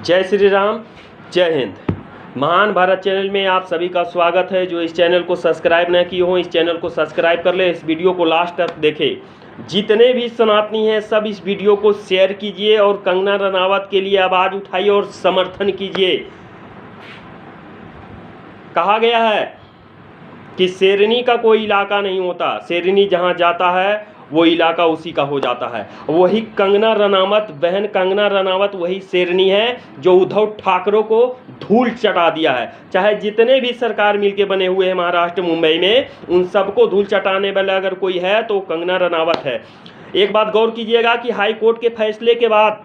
जय श्री राम, जय हिंद। महान भारत चैनल में आप सभी का स्वागत है। जो इस चैनल को सब्सक्राइब न किए हों, इस चैनल को सब्सक्राइब कर ले। इस वीडियो को लास्ट तक देखें। जितने भी सनातनी हैं सब इस वीडियो को शेयर कीजिए और कंगना रनावत के लिए आवाज़ उठाइए और समर्थन कीजिए। कहा गया है कि शेरनी का कोई इलाका नहीं होता, शेरनी जहाँ जाता है वो इलाका उसी का हो जाता है। वही कंगना रनावत, बहन कंगना रनावत वही शेरनी है जो उद्धव ठाकरे को धूल चटा दिया है। चाहे जितने भी सरकार मिलके बने हुए हैं महाराष्ट्र मुंबई में, उन सबको धूल चटाने वाला अगर कोई है तो कंगना रनावत है। एक बात गौर कीजिएगा कि हाई कोर्ट के फैसले के बाद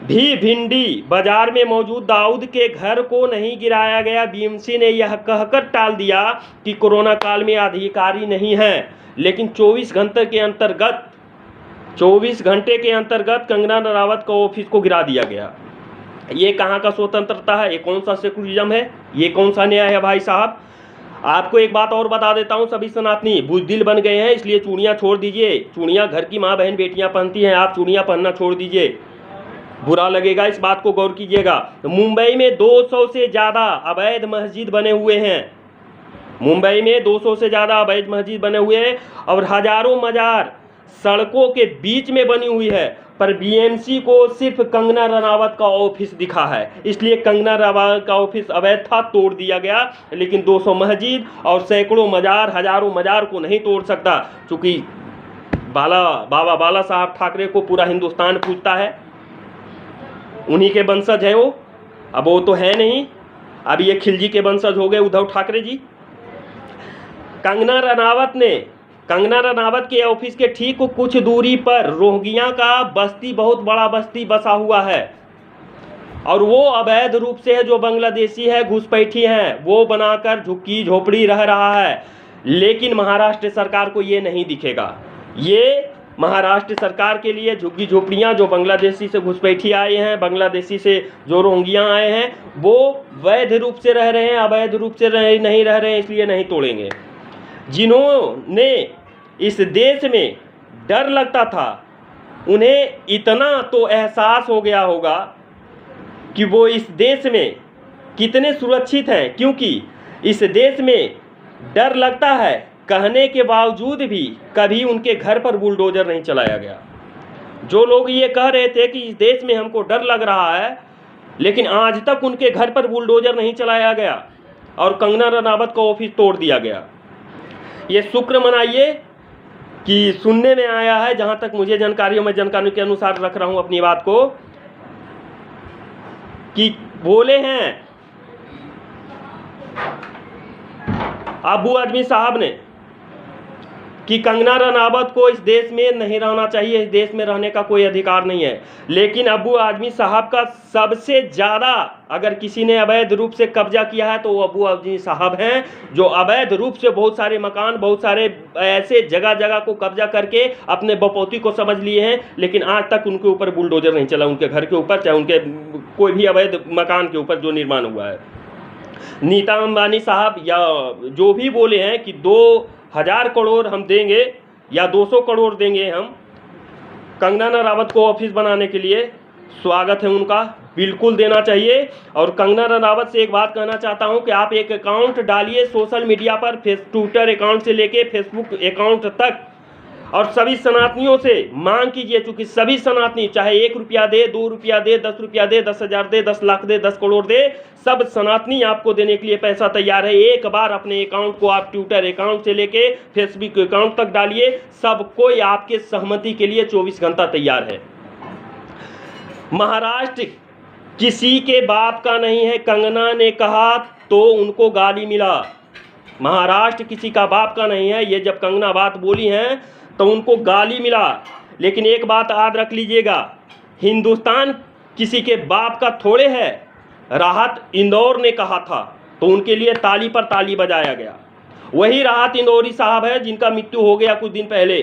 भी भिंडी बाजार में मौजूद दाऊद के घर को नहीं गिराया गया। बीएमसी ने यह कहकर टाल दिया कि कोरोना काल में अधिकारी नहीं है, लेकिन 24 घंटे के अंतर्गत कंगना रनावत का ऑफिस को गिरा दिया गया। ये कहाँ का स्वतंत्रता है? ये कौन सा सेकुलरिज्म है? ये कौन सा न्याय है भाई साहब? आपको एक बात और बता देता हूँ, सभी सनातनी बुज़दिल बन गए हैं, इसलिए चूड़ियाँ छोड़ दीजिए। चूड़ियाँ घर की माँ बहन बेटियाँ पहनती हैं, आप चूड़ियाँ पहनना छोड़ दीजिए, बुरा लगेगा। इस बात को गौर कीजिएगा। मुंबई में 200 से ज़्यादा अवैध मस्जिद बने हुए हैं। मुंबई में 200 से ज़्यादा अवैध मस्जिद बने हुए हैं और हजारों मजार सड़कों के बीच में बनी हुई है, पर बीएमसी को सिर्फ कंगना रनावत का ऑफिस दिखा है, इसलिए कंगना रनावत का ऑफिस अवैध था, तोड़ दिया गया। लेकिन 200 मस्जिद और सैकड़ों मजार, हजारों मजार को नहीं तोड़ सकता, क्योंकि बाबा बाला साहब ठाकरे को पूरा हिंदुस्तान पूजता है, उन्हीं के वंशज हैं वो। अब वो तो है नहीं, अब ये खिलजी के वंशज हो गए उद्धव ठाकरे जी। कंगना रनावत के ऑफिस के ठीक कुछ दूरी पर रोहिंग्या का बस्ती, बहुत बड़ा बस्ती बसा हुआ है और वो अवैध रूप से है, जो बांग्लादेशी है, घुसपैठी हैं, वो बनाकर झुग्गी झोपड़ी रह रहा है। लेकिन महाराष्ट्र सरकार को ये नहीं दिखेगा। ये महाराष्ट्र सरकार के लिए झुग्गी झोपड़ियाँ जो बांग्लादेशी से घुसपैठी आए हैं, बांग्लादेशी से जो रोहिंग्या आए हैं, वो वैध रूप से रह रहे हैं, अवैध रूप से नहीं रह रहे हैं, इसलिए नहीं तोड़ेंगे। जिन्होंने इस देश में डर लगता था, उन्हें इतना तो एहसास हो गया होगा कि वो इस देश में कितने सुरक्षित हैं, क्योंकि इस देश में डर लगता है कहने के बावजूद भी कभी उनके घर पर बुलडोजर नहीं चलाया गया। जो लोग ये कह रहे थे कि इस देश में हमको डर लग रहा है, लेकिन आज तक उनके घर पर बुलडोजर नहीं चलाया गया और कंगना रनावत का ऑफिस तोड़ दिया गया। ये शुक्र मनाइए कि सुनने में आया है, जहाँ तक मुझे जानकारी है, मैं जानकारी के अनुसार रख रहा हूँ अपनी बात को, कि बोले हैं अबू आजमी साहब ने कि कंगना रनावत को इस देश में नहीं रहना चाहिए, इस देश में रहने का कोई अधिकार नहीं है। लेकिन अबू आजमी साहब का सबसे ज़्यादा अगर किसी ने अवैध रूप से कब्जा किया है तो वो अबू आजमी साहब हैं, जो अवैध रूप से बहुत सारे मकान, बहुत सारे ऐसे जगह जगह को कब्जा करके अपने बपौती को समझ लिए हैं, लेकिन आज तक उनके ऊपर बुलडोजर नहीं चला, उनके घर के ऊपर, चाहे उनके कोई भी अवैध मकान के ऊपर जो निर्माण हुआ है। नीता अंबानी साहब या जो भी बोले हैं कि 2000 करोड़ हम देंगे या 200 करोड़ देंगे हम कंगना रनावत को ऑफिस बनाने के लिए, स्वागत है उनका, बिल्कुल देना चाहिए। और कंगना रनावत से एक बात कहना चाहता हूं कि आप एक अकाउंट डालिए सोशल मीडिया पर, ट्विटर अकाउंट से लेके फेसबुक अकाउंट तक, और सभी सनातनियों से मांग कीजिए, क्योंकि सभी सनातनी चाहे 1 रुपया दे, 2 रुपया दे, 10 रुपया दे, 10,000 दे, 10 लाख दे, 10 करोड़ दे, सब सनातनी आपको देने के लिए पैसा तैयार है। एक बार अपने अकाउंट को आप ट्विटर अकाउंट से लेके फेसबुक अकाउंट तक डालिए, सब कोई आपके सहमति के लिए 24 घंटा तैयार है। महाराष्ट्र किसी के बाप का नहीं है, कंगना ने कहा तो उनको गाली मिला। महाराष्ट्र किसी का बाप का नहीं है, ये जब कंगना बात बोली हैं तो उनको गाली मिला। लेकिन एक बात याद रख लीजिएगा, हिंदुस्तान किसी के बाप का थोड़े है। राहत इंदौर ने कहा था तो उनके लिए ताली पर ताली बजाया गया। वही राहत इंदौरी साहब है जिनका मृत्यु हो गया कुछ दिन पहले,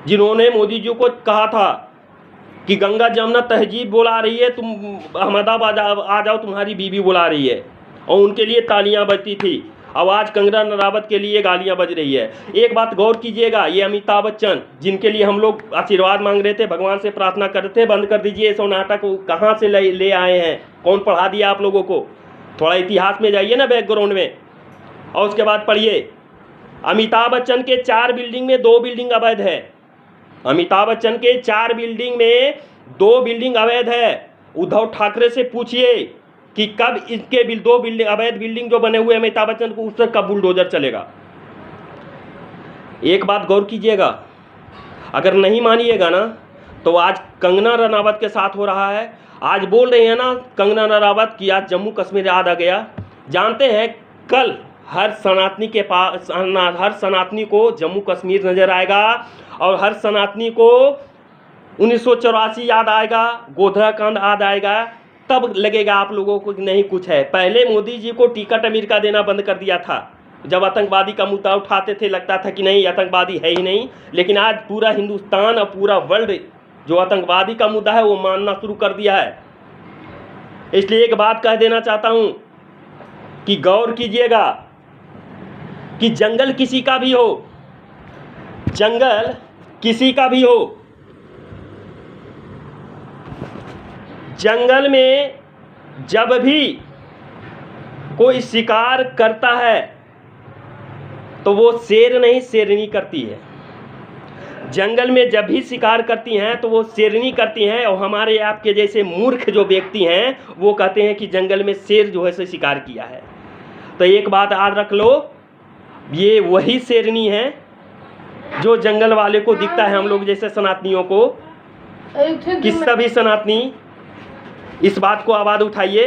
जिन्होंने मोदी जी को कहा था कि गंगा जमुना तहजीब बुला रही है, तुम अहमदाबाद आ जाओ, तुम्हारी बीवी बुला रही है, और उनके लिए तालियां बजती थी। अब आज कंगना रनावत के लिए गालियां बज रही है। एक बात गौर कीजिएगा, ये अमिताभ बच्चन जिनके लिए हम लोग आशीर्वाद मांग रहे थे, भगवान से प्रार्थना कर रहे थे, बंद कर दीजिए ये सब नाटक। कहाँ से ले आए हैं, कौन पढ़ा दिया आप लोगों को? थोड़ा इतिहास में जाइए ना, बैकग्राउंड में, और उसके बाद पढ़िए। अमिताभ बच्चन के 4 बिल्डिंग में 2 बिल्डिंग अवैध है। अमिताभ बच्चन के 4 बिल्डिंग में 2 बिल्डिंग अवैध है। उद्धव ठाकरे से पूछिए कि कब इसके 2 बिल्डिंग अवैध बिल्डिंग जो बने हुए अमिताभ बच्चन को, उस पर कब बुलडोजर चलेगा। एक बात गौर कीजिएगा, अगर नहीं मानिएगा ना तो आज कंगना रनावत के साथ हो रहा है। आज बोल रहे हैं ना कंगना रनावत कि आज जम्मू कश्मीर याद आ गया। जानते हैं कल हर सनातनी के पास, हर सनातनी को जम्मू कश्मीर नजर आएगा, और हर सनातनी को 1984 याद आएगा, गोधरा कांड याद आएगा। तब लगेगा आप लोगों को कि नहीं कुछ है। पहले मोदी जी को टिकट अमेरिका देना बंद कर दिया था, जब आतंकवादी का मुद्दा उठाते थे लगता था कि नहीं आतंकवादी है ही नहीं। लेकिन आज पूरा हिंदुस्तान और पूरा वर्ल्ड जो आतंकवादी का मुद्दा है वो मानना शुरू कर दिया है। इसलिए एक बात कह देना चाहता हूं कि गौर कीजिएगा कि जंगल किसी का भी हो, जंगल किसी का भी हो, जंगल में जब भी कोई शिकार करता है तो वो शेर नहीं शेरनी करती है। जंगल में जब भी शिकार करती हैं तो वो शेरनी करती हैं, और हमारे आपके जैसे मूर्ख जो व्यक्ति हैं वो कहते हैं कि जंगल में शेर जो है से शिकार किया है। तो एक बात याद रख लो, ये वही शेरनी है जो जंगल वाले को दिखता है, हम लोग जैसे सनातनियों को। कि सभी सनातनी इस बात को आवाज़ उठाइए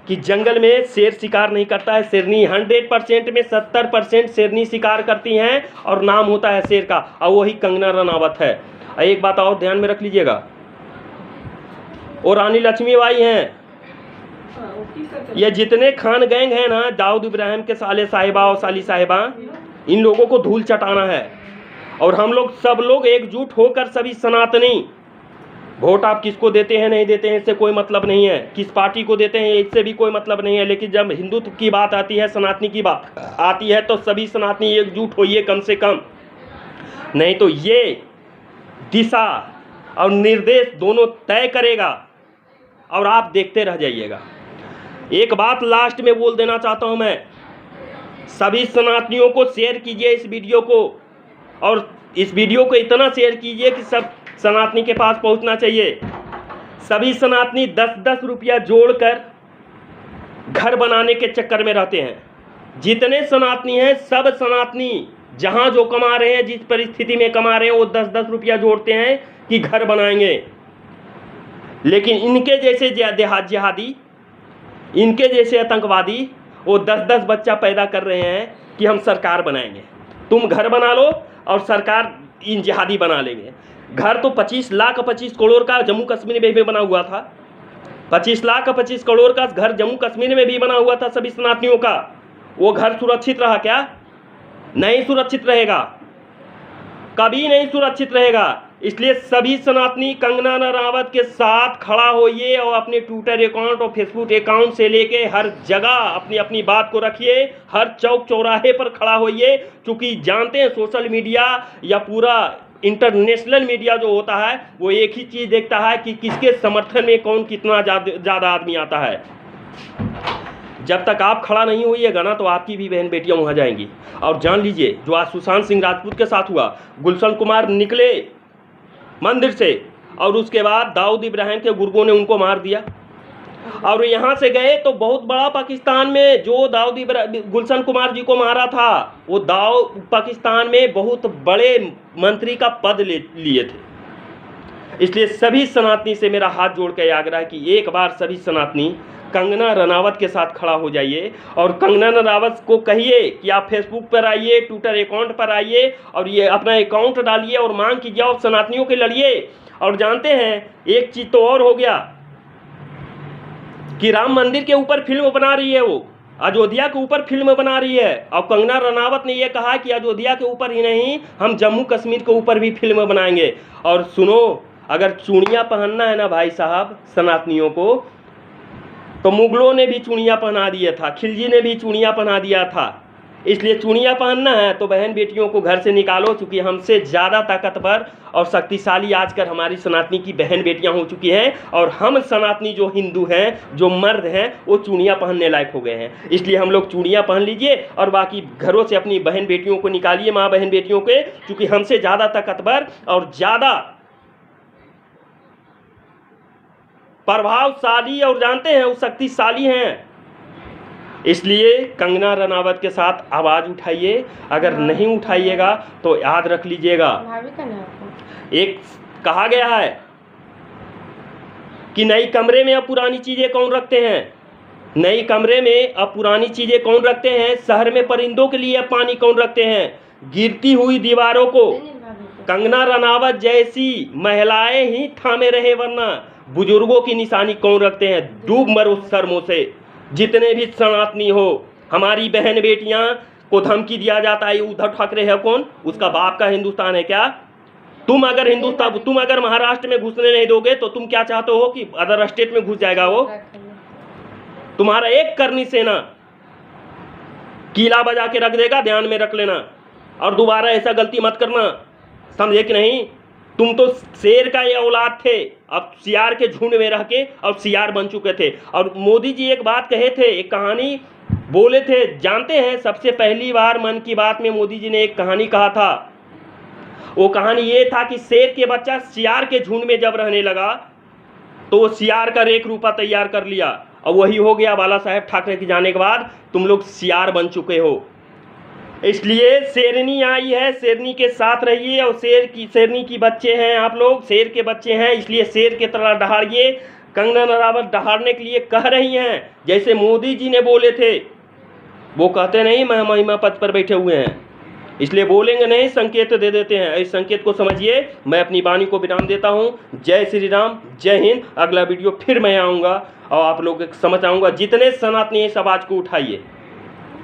कि जंगल में शेर शिकार नहीं करता है, शेरनी 100% में 70% शेरनी शिकार करती हैं, और नाम होता है शेर का, और वही कंगना रनावत है। एक बात और ध्यान में रख लीजिएगा, और रानी लक्ष्मीबाई हैं। ये जितने खान गैंग हैं ना, दाऊद इब्राहिम के साले साहिबा और साली साहिबा, इन लोगों को धूल चटाना है। और हम लोग सब लोग एकजुट होकर सभी सनातनी, वोट आप किसको देते हैं नहीं देते हैं इससे कोई मतलब नहीं है, किस पार्टी को देते हैं इससे भी कोई मतलब नहीं है, लेकिन जब हिंदुत्व की बात आती है, सनातनी की बात आती है, तो सभी सनातनी एकजुट होइए कम से कम। नहीं तो ये दिशा और निर्देश दोनों तय करेगा और आप देखते रह जाइएगा। एक बात लास्ट में बोल देना चाहता हूं मैं, सभी सनातनियों को शेयर कीजिए इस वीडियो को, और इस वीडियो को इतना शेयर कीजिए कि सब सनातनी के पास पहुंचना चाहिए। सभी सनातनी 10-10 रुपया जोड़कर घर बनाने के चक्कर में रहते हैं। जितने सनातनी हैं सब सनातनी जहां जो कमा रहे हैं, जिस परिस्थिति में कमा रहे हैं, वो 10-10 रुपया जोड़ते हैं कि घर बनाएंगे। लेकिन इनके जैसे जिहादी, इनके जैसे आतंकवादी वो 10-10 बच्चा पैदा कर रहे हैं कि हम सरकार बनाएंगे। तुम घर बना लो और सरकार इन जिहादी बना लेंगे। घर तो 25 लाख 25 करोड़ का जम्मू कश्मीर में भी बना हुआ था। 25 लाख 25 करोड़ का घर जम्मू कश्मीर में भी बना हुआ था सभी सनातनियों का। वो घर सुरक्षित रहा क्या? नहीं सुरक्षित रहेगा, कभी नहीं सुरक्षित रहेगा। इसलिए सभी सनातनी कंगना रनावत के साथ खड़ा होइए और अपने ट्विटर अकाउंट और फेसबुक अकाउंट से लेके हर जगह अपनी अपनी बात को रखिए, हर चौक चौराहे पर खड़ा होइए। क्योंकि जानते हैं सोशल मीडिया या पूरा इंटरनेशनल मीडिया जो होता है वो एक ही चीज़ देखता है कि किसके समर्थन में कौन कितना ज़्यादा आदमी आता है। जब तक आप खड़ा नहीं होइएगा ना तो आपकी भी बहन बेटियां वहाँ जाएंगी। और जान लीजिए जो आज सुशांत सिंह राजपूत के साथ हुआ, गुलशन कुमार निकले मंदिर से और उसके बाद दाऊद इब्राहिम के गुर्गों ने उनको मार दिया, और यहाँ से गए तो बहुत बड़ा पाकिस्तान में जो गुलशन कुमार जी को मारा था वो पाकिस्तान में बहुत बड़े मंत्री का पद लिए थे। इसलिए सभी सनातनी से मेरा हाथ जोड़ के आग्रह है कि एक बार सभी सनातनी कंगना रनावत के साथ खड़ा हो जाइए और कंगना रनावत को कहिए कि आप फेसबुक पर आइए, ट्विटर अकाउंट पर आइए और ये अपना अकाउंट डालिए और मांग कीजिए और सनातनियों के लड़िए। और जानते हैं एक चीज़ तो और हो गया कि राम मंदिर के ऊपर फिल्म बना रही है, वो अयोध्या के ऊपर फिल्म बना रही है। और कंगना रनावत ने यह कहा कि अयोध्या के ऊपर ही नहीं, हम जम्मू कश्मीर के ऊपर भी फिल्म बनाएंगे। और सुनो, अगर चूड़ियाँ पहनना है ना भाई साहब सनातनियों को, तो मुगलों ने भी चूड़ियाँ पहना दिया था, खिलजी ने भी चूड़ियाँ पहना दिया था। इसलिए चूड़ियाँ पहनना है तो बहन बेटियों को घर से निकालो, क्योंकि हमसे ज़्यादा ताकतवर और शक्तिशाली आजकल हमारी सनातनी की बहन बेटियां हो चुकी हैं, और हम सनातनी जो हिंदू हैं, जो मर्द हैं, वो चूड़ियाँ पहनने लायक हो गए हैं। इसलिए हम लोग चूड़ियाँ पहन लीजिए और बाकी घरों से अपनी बहन बेटियों को निकालिए, माँ बहन बेटियों के, क्योंकि हमसे ज़्यादा ताकतवर और ज़्यादा प्रभावशाली और जानते हैं वो शक्तिशाली हैं। इसलिए कंगना रनावत के साथ आवाज़ उठाइए, अगर नहीं उठाइएगा तो याद रख लीजिएगा, एक कहा गया है कि नई कमरे में अब पुरानी चीज़ें कौन रखते हैं, नई कमरे में अब पुरानी चीज़ें कौन रखते हैं, शहर में परिंदों के लिए अब पानी कौन रखते हैं, गिरती हुई दीवारों को कंगना रनावत जैसी महिलाएं ही थामे रहे, वरना बुजुर्गों की निशानी कौन रखते हैं। डूब मरो शर्मों से, जितने भी सनातनी हो, हमारी बहन बेटियां को धमकी दिया जाता है। उद्धव ठाकरे है कौन, उसका बाप का हिंदुस्तान है क्या? तुम अगर महाराष्ट्र में घुसने नहीं दोगे तो तुम क्या चाहते हो कि अदर स्टेट में घुस जाएगा वो? तुम्हारा एक करनी सेना कीला बजा के रख देगा, ध्यान में रख लेना, और दोबारा ऐसा गलती मत करना, समझे कि नहीं? तुम तो शेर का ये औलाद थे, अब सियार के झुंड में रह के अब सियार बन चुके थे। और मोदी जी एक बात कहे थे, एक कहानी बोले थे, जानते हैं? सबसे पहली बार मन की बात में मोदी जी ने एक कहानी कहा था। वो कहानी ये था कि शेर के बच्चा सियार के झुंड में जब रहने लगा तो वो सियार का रेख रूपा तैयार कर लिया, और वही हो गया बाला साहेब ठाकरे के जाने के बाद तुम लोग सियार बन चुके हो। इसलिए शेरनी आई है, शेरनी के साथ रहिए, और शेरनी की बच्चे हैं आप लोग, शेर के बच्चे हैं, इसलिए शेर के तरह दहाड़िए। कंगना रनावत दहाड़ने के लिए कह रही हैं, जैसे मोदी जी ने बोले थे, वो कहते नहीं मैं महिमा पद पर बैठे हुए हैं, इसलिए बोलेंगे नहीं, संकेत दे देते हैं। इस संकेत को समझिए। मैं अपनी वाणी को विराम देता हूँ। जय श्री राम, जय हिंद। अगला वीडियो फिर मैं आऊँगा और आप लोग समझ आऊँगा। जितने सनातनी इस आवाज़ को उठाइए।